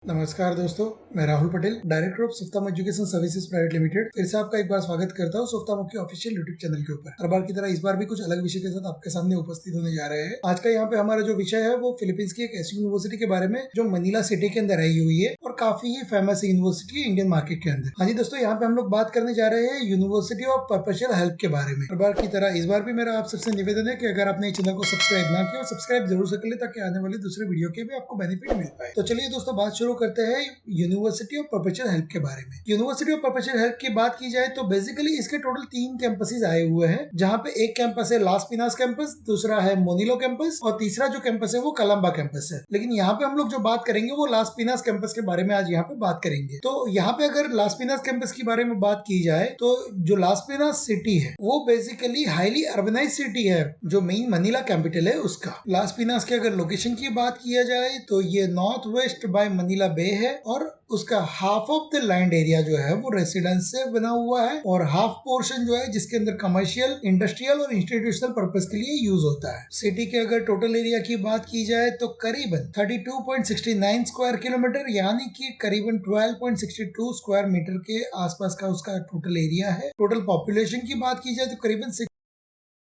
नमस्कार दोस्तों, मैं राहुल पटेल, डायरेक्टर ऑफ सुफ्ताम एजुकेशन सर्विसेज प्राइवेट लिमिटेड। फिर से आपका एक बार स्वागत करता हूँ सुफ्ताम के ऑफिशियल यूट्यूब चैनल के ऊपर। हर बार की तरह इस बार भी कुछ अलग विषय के साथ आपके सामने उपस्थित होने जा रहे हैं। आज का यहाँ पे हमारा जो विषय है वो फिलीपींस की एक ऐसी यूनिवर्सिटी के बारे में जो मनीला सिटी के अंदर आई हुई है और काफी ही फेमस यूनिवर्सिटी है इंडियन मार्केट के अंदर। हाँ जी दोस्तों, यहाँ पे हम लोग बात करने जा रहे हैं यूनिवर्सिटी ऑफ परपेचुअल हेल्प के बारे में। हर बार की तरह इस बार भी मेरा आप सबसे निवेदन है कि अगर आपने चैनल को सब्सक्राइब ना किया, सब्सक्राइब जरूर से कर ले ताकि आने वाले दूसरे वीडियो के भी आपको बेनिफिट मिल पाए। तो चलिए दोस्तों, बात शुरू करते हैं यूनिवर्सिटी ऑफ परपेचुअल हेल्प के बारे में। यूनिवर्सिटी ऑफ परपेचुअल हेल्प की बात की जाए तो बेसिकली इसके टोटल 3 कैंपसेस आए हुए हैं, जहां पे एक कैंपस है लास पिनास कैंपस, दूसरा है मोनिलो कैंपस और तीसरा जो कैंपस है वो कलम्बा कैंपस है। लेकिन यहाँ पे हम लोग जो बात करेंगे वो लास पिनास कैंपस के बारे में आज यहाँ पे बात करेंगे। तो यहाँ पे अगर लास पिनास कैंपस के बारे में बात की जाए तो जो लास पिनास सिटी है वो बेसिकली हाईली अर्बनाइज सिटी है, जो मेन मनीला कैपिटल है उसका। लास पिनास के अगर लोकेशन की बात किया जाए तो ये नॉर्थ वेस्ट बाय मनीला बे है और उसका half of the land area जो है वो रेसिडेंस से बना हुआ है और हाफ पोर्शन जो है जिसके अंदर कमर्शियल, इंडस्ट्रियल और इंस्टीट्यूशनल पर्पस के लिए यूज होता है। सिटी के अगर टोटल एरिया की बात की जाए तो करीबन 32.69 स्क्वायर किलोमीटर यानी कि करीबन 12.62 स्क्वायर मीटर के आसपास का उसका टोटल एरिया है। टोटल पॉपुलेशन की बात की जाए तो करीबन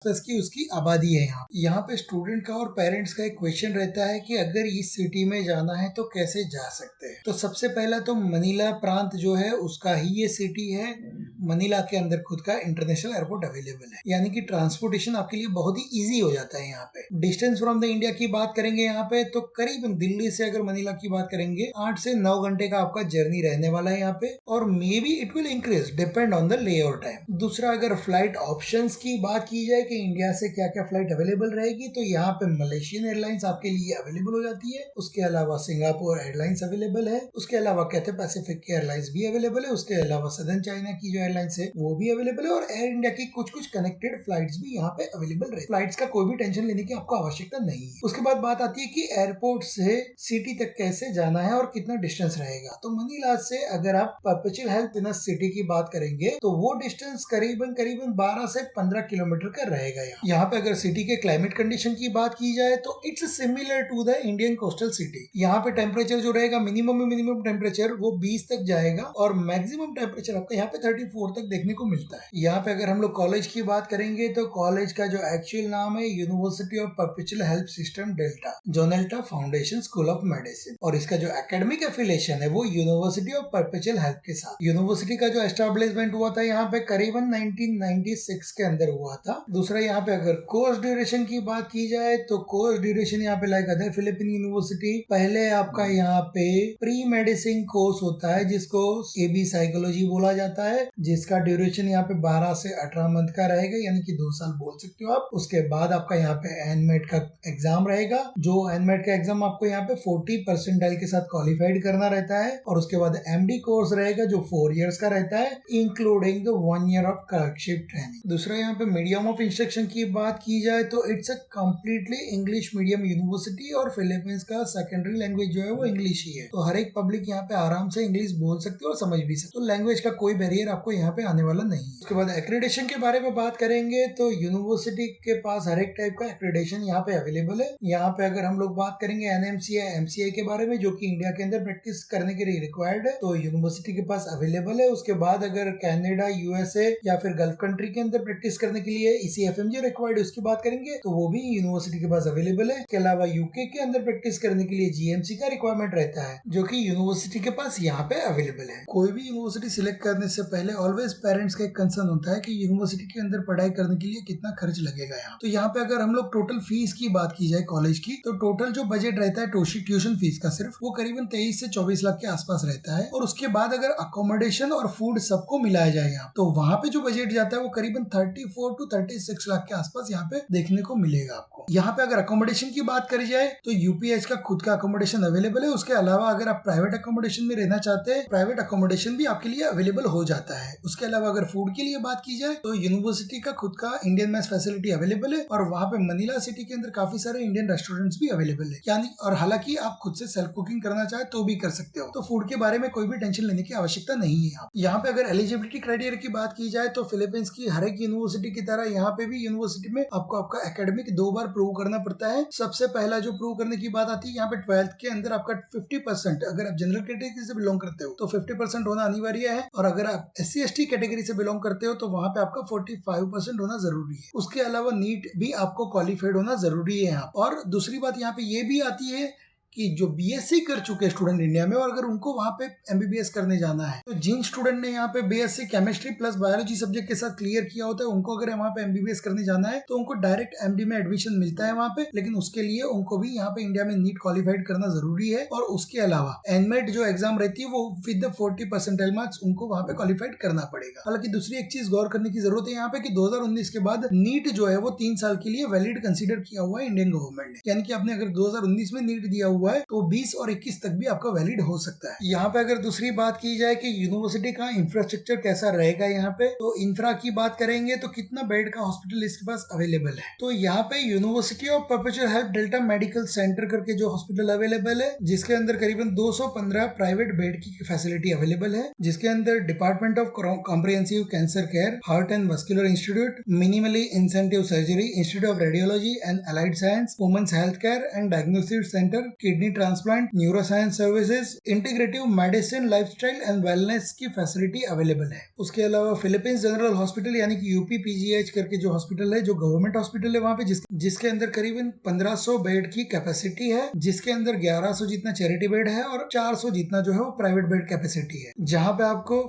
की उसकी आबादी है। यहाँ पे स्टूडेंट का और पेरेंट्स का एक क्वेश्चन रहता है कि अगर इस सिटी में जाना है तो कैसे जा सकते हैं। तो सबसे पहला तो मनीला प्रांत जो है उसका ही ये सिटी है। मनीला के अंदर खुद का इंटरनेशनल एयरपोर्ट अवेलेबल है, यानी कि ट्रांसपोर्टेशन आपके लिए बहुत ही इजी हो जाता है। यहाँ पे डिस्टेंस फ्रॉम द इंडिया की बात करेंगे यहाँ पे तो करीबन दिल्ली से अगर मनीला की बात करेंगे 8 से 9 घंटे का आपका जर्नी रहने वाला है यहाँ पे, और may be it will increase depend on the ले ओवर टाइम। दूसरा, अगर फ्लाइट ऑप्शंस की बात की जाए कि इंडिया से क्या क्या फ्लाइट अवेलेबल रहेगी तो यहाँ पे मलेशियन एयरलाइंस आपके लिए अवेलेबल हो जाती है। उसके अलावा सिंगापुर एयरलाइंस अवेलेबल है। उसके अलावा कैथे पैसिफिक की एयरलाइंस भी अवेलेबल है। उसके अलावा सदर्न चाइना की जो एयरलाइंस है वो भी अवेलेबल है और एयर इंडिया की कुछ कुछ कनेक्टेड फ्लाइट्स भी यहाँ पे अवेलेबल रहे। फ्लाइट्स का कोई भी टेंशन लेने की आपको आवश्यकता नहीं है। उसके बाद बात आती है कि एयरपोर्ट से सिटी तक कैसे जाना है और कितना डिस्टेंस रहेगा। तो मनीला से अगर आप परपेचुअल हेल्प इन सिटी की बात करेंगे तो वो डिस्टेंस करीबन 12 से 15 किलोमीटर का रहेगा। यहाँ पे अगर सिटी के क्लाइमेट कंडीशन की बात की जाए तो it's similar to the Indian coastal city. यहाँ पे टेम्परेचर जो रहेगा मिनिमम टेम्परेचर वो 20 तक जाएगा और मैक्सिमम टेम्परेचर आपको यहाँ पे 34 तक देखने को मिलता है। यहाँ पे अगर हम लोग कॉलेज की बात करेंगे तो कॉलेज का जो एक्चुअल नाम है university of perpetual help system DALTA, Jonelta foundation school of medicine, और इसका जो एकेडमिक एफिलिएशन है वो यूनिवर्सिटी ऑफ परपेचुअल हेल्प के साथ। यूनिवर्सिटी का जो एस्टेब्लिशमेंट हुआ था यहाँ पे करीबन 1996 के अंदर हुआ था। दूसरा, यहाँ पे अगर कोर्स ड्यूरेशन की बात की जाए तो कोर्स ड्यूरेशन यहाँ पे लाइक अदर फिलिपिन यूनिवर्सिटी, पहले आपका यहाँ पे प्री मेडिसिन कोर्स होता है जिसको एबी साइकोलॉजी बोला जाता है, जिसका ड्यूरेशन यहाँ पे 12 से 18 मंथ का रहेगा, यानी कि 2 साल बोल सकते हो आप। उसके बाद आपका यहाँ पे एनमेट का एग्जाम रहेगा, जो एनमेट का एग्जाम आपको यहाँ पे 40 परसेंटाइल के साथ क्वालिफाइड करना रहता है। और उसके बाद एमडी कोर्स रहेगा जो 4 इयर्स का रहता है, including the 1 year of clerkship training. दूसरा, यहाँ पे मीडियम ऑफ इंस्ट्रक्शन की बात की जाए तो it's a completely English medium university और फिलीपींस का सेकेंडरी लैंग्वेज जो है वो इंग्लिश ही है। तो हर एक पब्लिक यहाँ पे आराम से इंग्लिश बोल सकते हो और समझ भी सकते हो। तो लैंग्वेज का कोई बैरियर आपको यहाँ पे आने वाला नहीं है। उसके बाद एक्रेडिटेशन के बारे में बात करेंगे तो यूनिवर्सिटी के पास हर एक टाइप का एक्रेडिटेशन यहाँ पे अवेलेबल है। यहाँ पे अगर हम लोग बात करेंगे एनएमसीआई, एमसीआई के बारे में, जो कि इंडिया के अंदर प्रैक्टिस करने के लिए रिक्वायर्ड है, तो यूनिवर्सिटी के पास अवेलेबल है। उसके बाद अगर कनाडा, यूएसए या फिर गल्फ कंट्री के अंदर प्रैक्टिस करने के लिए ECFMG रिक्वायर्ड है उसकी बात करेंगे तो वो भी यूनिवर्सिटी के पास अवेलेबल है। इसके अलावा यूके के अंदर प्रैक्टिस करने के लिए GMC का रिक्वायरमेंट रहता है, जो कि यूनिवर्सिटी के पास यहाँ पे अवेलेबल है। कोई भी यूनिवर्सिटी सिलेक्ट करने से पहले ऑलवेज पेरेंट्स का एक कंसर्न होता है कि यूनिवर्सिटी के अंदर पढ़ाई करने के लिए कितना खर्च लगेगा यहाँ। तो यहाँ पे अगर हम लोग टोटल फीस की बात की जाए कॉलेज की तो टोटल जो बजट रहता है ट्यूशन फीस का सिर्फ वो करीबन 23 से 24 लाख के आसपास रहता है। और उसके बाद अगर अकोमोडेशन और फूड सबको मिलाया जाए यहाँ तो वहाँ पे जो बजट जाता है वो करीबन 34 टू 36 लाख के आसपास यहाँ पे देखने को मिलेगा आपको। यहाँ पे अगर अकोमोडेशन की बात करी जाए तो यूपीएच का खुद का अकोमोडेशन अवेलेबल है। उसके अलावा अगर आप प्राइवेट अकोमोडेशन में रहना चाहते हैं, प्राइवेट अकोमोडेशन भी आपके लिए अवेलेबल हो जाता है। उसके अलावा अगर फूड के लिए बात की जाए तो यूनिवर्सिटी का खुद का इंडियन मेस फैसिलिटी अवेलेबल है और वहाँ पे मनीला सिटी के अंदर काफी सारे इंडियन रेस्टोरेंट्स भी अवेलेबल है, यानी और हालांकि आप खुद से सेल्फ कुकिंग करना चाहे तो भी कर सकते हो, तो फूड के बारे में कोई भी टेंशन लेने की आवश्यकता नहीं है। यहाँ पे अगर एलिजिबिलिटी क्राइटेरिया की बात की जाए तो फिलीपींस की हर एक यूनिवर्सिटी की तरह यहाँ पे भी यूनिवर्सिटी में आपको आपका एकेडमिक 2 बार प्रूव करना पड़ता है। सबसे पहला जो प्रूव करने की बात आती है यहाँ पे 12th के अंदर आपका 50%, अगर आप जनरल कैटेगरी से बिलोंग करते हो तो 50% होना अनिवार्य है, और अगर आप SC/ST कैटेगरी से बिलोंग करते हो तो वहाँ पे आपका 45% होना जरूरी है। उसके अलावा नीट भी आपको क्वालिफाइड होना जरूरी है यहाँ। और दूसरी बात यहाँ पे ये भी आती है कि जो BSc कर चुके स्टूडेंट इंडिया में और अगर उनको वहाँ पे MBBS करने जाना है तो जिन स्टूडेंट ने यहाँ पे BSc chemistry plus biology subject के साथ क्लियर किया होता है उनको अगर वहाँ पे MBBS करने जाना है तो उनको डायरेक्ट MD में एडमिशन मिलता है वहाँ पे, लेकिन उसके लिए उनको भी यहाँ पे इंडिया में नीट क्वालिफाइड करना जरूरी है। और उसके अलावा NMET जो एग्जाम रहती है वो विद द 40 परसेंटाइल मार्क्स उनको वहाँ पे क्वालिफाइड करना पड़ेगा। हालांकि दूसरी एक चीज गौर करने की जरूरत है यहाँ पे कि 2019 के बाद नीट जो है वो 3 साल के लिए वैलिड कंसिडर किया हुआ है इंडियन गवर्नमेंट ने, यानी कि आपने अगर 2019 में नीट दिया हुआ है तो 20 और 21 तक भी आपका वैलिड हो सकता है। यहाँ पे अगर दूसरी बात की जाए कि यूनिवर्सिटी का इंफ्रास्ट्रक्चर कैसा रहेगा यहाँ पे, तो इंफ्रा की बात करेंगे तो कितना बेड का हॉस्पिटल इसके पास अवेलेबल है, तो यहाँ पे University of perpetual Help Delta Medical Center करके जो हॉस्पिटल अवेलेबल है जिसके अंदर करीबन 215 प्राइवेट बेड की फैसिलिटी अवेलेबल है, जिसके अंदर department of comprehensive cancer care, heart and muscular institute, minimally incentive surgery, institute of radiology and allied science, women's health care and diagnostic centre, kidney transplant, neuroscience services, integrative medicine, lifestyle and wellness की facility available है। उसके अलावा Philippines general hospital यानी कि UPPGH करके जो hospital है, जो गवर्नमेंट हॉस्पिटल है वहाँ पे जिसके अंदर करीबन 1500 बेड की कैपेसिटी है, जिसके अंदर 1100 जितना चैरिटी बेड है और 400 जितना जो है वो प्राइवेट बेड कैपेसिटी है, जहाँ पे आपको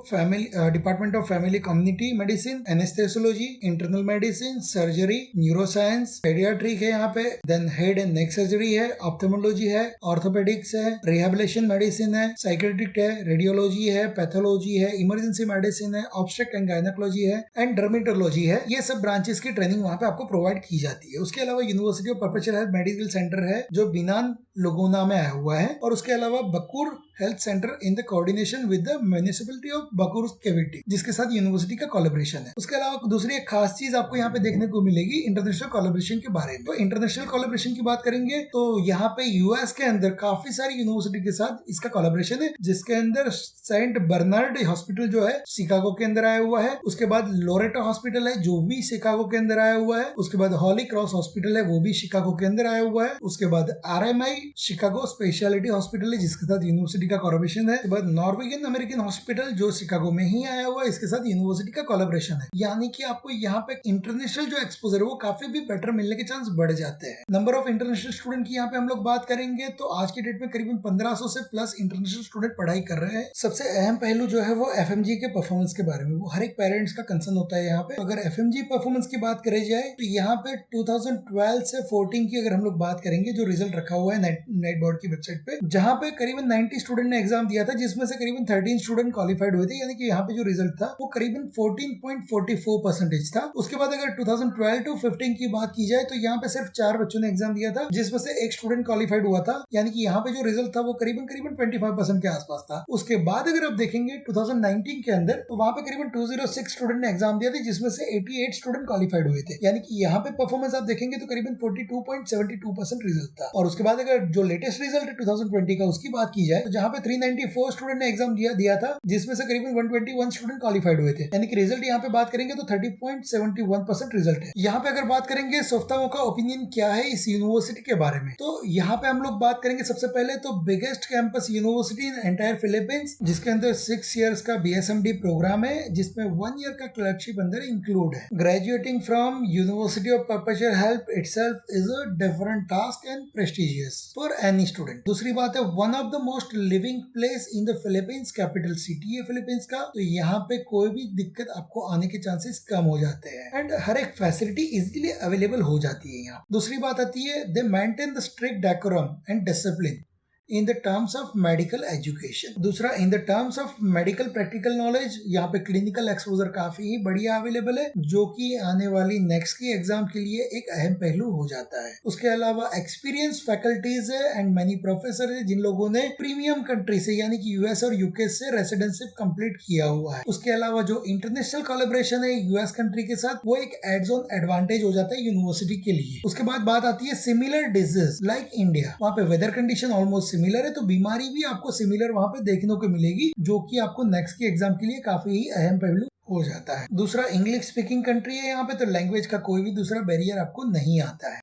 department of family community medicine, anaesthesiology, internal medicine, surgery, neuroscience, paediatric है यहाँ पे, then head and neck surgery है, ऑप्थेमोलॉजी है, ऑर्थोपेडिक्स है, रिहेबिलिटेशन मेडिसिन है, साइकेट्रिक है, रेडियोलॉजी है, पैथोलॉजी है, इमरजेंसी मेडिसिन है, ऑब्स्टेट एंड गायनेकोलॉजी है एंड डर्मेटोलॉजी है। ये सब ब्रांचेस की ट्रेनिंग वहाँ पे आपको प्रोवाइड की जाती है। उसके अलावा university of perpetual health medical centre है जो बिनान लोगोना में आया हुआ है, और उसके अलावा Bacoor health centre in the coordination with the municipality of Bacoor Cavite, जिसके साथ यूनिवर्सिटी का कोलैबोरेशन है। उसके अलावा दूसरी एक खास चीज आपको यहाँ पे देखने को मिलेगी इंटरनेशनल कोलैबोरेशन के बारे में। तो इंटरनेशनल कोलैबोरेशन की बात करेंगे तो यहाँ पे US के अंदर काफी सारी यूनिवर्सिटी के साथ इसका कोलैबोरेशन है, जिसके अंदर सेंट बर्नार्ड हॉस्पिटल जो है शिकागो के अंदर आया हुआ है, उसके बाद लोरेटो हॉस्पिटल है जो भी शिकागो के अंदर आया हुआ है, उसके बाद हॉली क्रॉस हॉस्पिटल है वो भी शिकागो के अंदर आया हुआ है, उसके बाद RMI शिकागो स्पेशलिटी हॉस्पिटल है जिसके साथ यूनिवर्सिटी का कोलैबोरेशन है, उसके बाद नॉर्वेजियन अमेरिकन हॉस्पिटल जो शिकागो में ही आया हुआ है, इसके साथ यूनिवर्सिटी का कोलैबोरेशन है। यानी कि आपको यहाँ पे इंटरनेशनल जो एक्सपोजर है वो काफी भी बेटर मिलने के चांस बढ़ जाते हैं। नंबर ऑफ इंटरनेशनल स्टूडेंट की यहाँ पे हम लोग बात करेंगे तो आज की डेट में करीबन 1500 से प्लस इंटरनेशनल स्टूडेंट पढ़ाई कर रहे हैं। सबसे अहम पहलू जो है वो FMG के परफॉर्मेंस के बारे में, वो हर एक पेरेंट्स का कंसर्न होता है यहाँ पे। तो अगर FMG परफॉर्मेंस की बात करी जाए तो यहाँ पे 2012 से 14 की अगर हम लोग बात करेंगे, जो रिजल्ट रखा हुआ है नेट बोर्ड की वेबसाइट पे, जहाँ पे करीबन 90 स्टूडेंट ने एग्जाम दिया था, जिसमें से करीबन 13 स्टूडेंट क्वालिफाइड हुए थे, यानी कि यहाँ पे जो रिजल्ट था वो करीबन 14.44% था। उसके बाद अगर 2012 to 15 की बात की जाए तो यहाँ पे सिर्फ 4 बच्चों ने एग्जाम दिया था, जिसमें से एक स्टूडेंट क्वालिफाइड हुआ था, यानी कि यहाँ पे जो रिजल्ट था वो करीबन 25% के आसपास था। उसके बाद अगर आप देखेंगे 2019 के अंदर तो वहाँ पे करीबन 206 स्टूडेंट ने एग्जाम दिया था, जिसमें से 88 स्टूडेंट क्वालिफाइड हुए थे, यानी कि यहाँ पे परफॉर्मेंस आप देखेंगे तो करीबन 42.72% रिजल्ट था। और उसके बाद अगर जो लेटेस्ट रिजल्ट है 2020 का उसकी बात की जाए तो जहाँ पे 394 स्टूडेंट ने एग्जाम दिया था, जिसमें से करीबन 121 स्टूडेंट क्वालिफाइड हुए थे, यानी कि रिजल्ट यहाँ पे बात करेंगे तो 30.71% रिजल्ट है। यहाँ पे अगर बात करेंगे सोफ्तामो का ओपिनियन क्या है इस यूनिवर्सिटी के बारे में, तो यहाँ पे हम लोग बात करेंगे सबसे पहले तो biggest campus university in entire Philippines, जिसके अंदर 6 इयर्स का BSMD प्रोग्राम है, जिसमें 1 ईयर का क्लर्कशिप अंदर इंक्लूड है। Graduating from university of perpetual help itself is a different task and prestigious for any student. दूसरी बात है one of the most living place in the Philippines, capital city है Philippines का, तो यहाँ पे कोई भी दिक्कत आपको आने के चांसेस कम हो जाते हैं एंड हर एक फैसिलिटी इजीली अवेलेबल हो जाती है यहाँ। दूसरी बात आती है they maintain the strict decorum and discipline in the terms of medical education. दूसरा, in the terms of medical practical knowledge, यहाँ पे क्लिनिकल एक्सपोजर काफी ही बढ़िया अवेलेबल है, जो कि आने वाली नेक्स्ट की एग्जाम के लिए एक अहम पहलू हो जाता है। उसके अलावा एक्सपीरियंस फैकल्टीज है एंड मैनी प्रोफेसर है जिन लोगों ने प्रीमियम कंट्री से यानी कि यूएस और यूके से रेसिडेंशिप कंप्लीट किया हुआ है। उसके अलावा जो इंटरनेशनल कोलैबोरेशन है यूएस कंट्री के साथ, वो एक एड्स ऑन एडवांटेज हो जाता है यूनिवर्सिटी के लिए। उसके बाद बात आती है सिमिलर डिजीज लाइक इंडिया। वहाँ पे वेदर कंडीशन ऑलमोस्ट सिमिलर है, तो बीमारी भी आपको सिमिलर वहाँ पे देखने को मिलेगी, जो कि आपको नेक्स्ट की एग्जाम के लिए काफी ही अहम पहलू हो जाता है। दूसरा, इंग्लिश स्पीकिंग कंट्री है यहाँ पे, तो लैंग्वेज का कोई भी दूसरा बैरियर आपको नहीं आता है।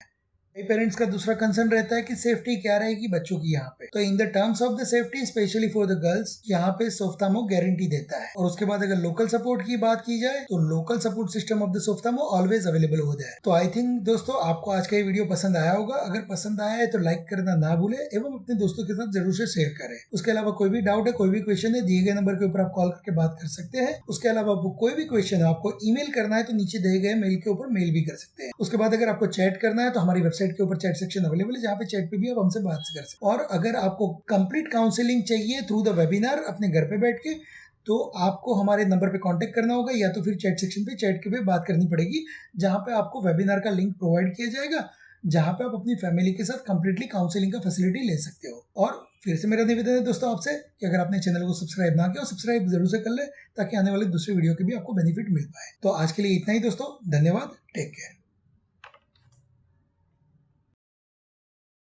पेरेंट्स का दूसरा कंसर्न रहता है कि सेफ्टी क्या रहेगी बच्चों की यहाँ पे। तो इन the terms of the safety specially for the girls, यहाँ पे सोफ्थामो गारंटी देता है। और उसके बाद अगर लोकल सपोर्ट की बात की जाए तो local support system of the सोफ्थामो ऑलवेज अवेलेबल हो जाए। तो आई थिंक दोस्तों आपको आज का ये वीडियो पसंद आया होगा। अगर पसंद आया है तो लाइक करना ना भूले एवं अपने दोस्तों के साथ जरूर से शेयर करें। उसके अलावा कोई भी डाउट है, कोई भी क्वेश्चन है, दिए गए नंबर के ऊपर आप कॉल करके बात कर सकते हैं। उसके अलावा कोई भी क्वेश्चन है आपको ईमेल करना है तो नीचे दिए गए मेल के ऊपर मेल भी कर सकते हैं। उसके बाद अगर आपको चैट करना है तो हमारी वेबसाइट के ऊपर चैट सेक्शन अवेलेबल है, जहाँ पे चैट पे भी आप हमसे बात कर सकते हैं। और अगर आपको कंप्लीट काउंसलिंग चाहिए थ्रू द वेबिनार अपने घर पे बैठ के, तो आपको हमारे नंबर पे कांटेक्ट करना होगा या तो फिर चैट सेक्शन पे चैट के पे बात करनी पड़ेगी, जहाँ पे आपको वेबिनार का लिंक प्रोवाइड किया जाएगा, जहाँ पे आप अपनी फैमिली के साथ कंप्लीटली काउंसलिंग का फैसिलिटी ले सकते हो। और फिर से मेरा निवेदन है दोस्तों आपसे कि अगर आपने चैनल को सब्सक्राइब ना किया, सब्सक्राइब जरूर से कर ले, ताकि आने वाले दूसरे वीडियो के भी आपको बेनिफिट मिल पाए। तो आज के लिए इतना ही दोस्तों, धन्यवाद, टेक केयर।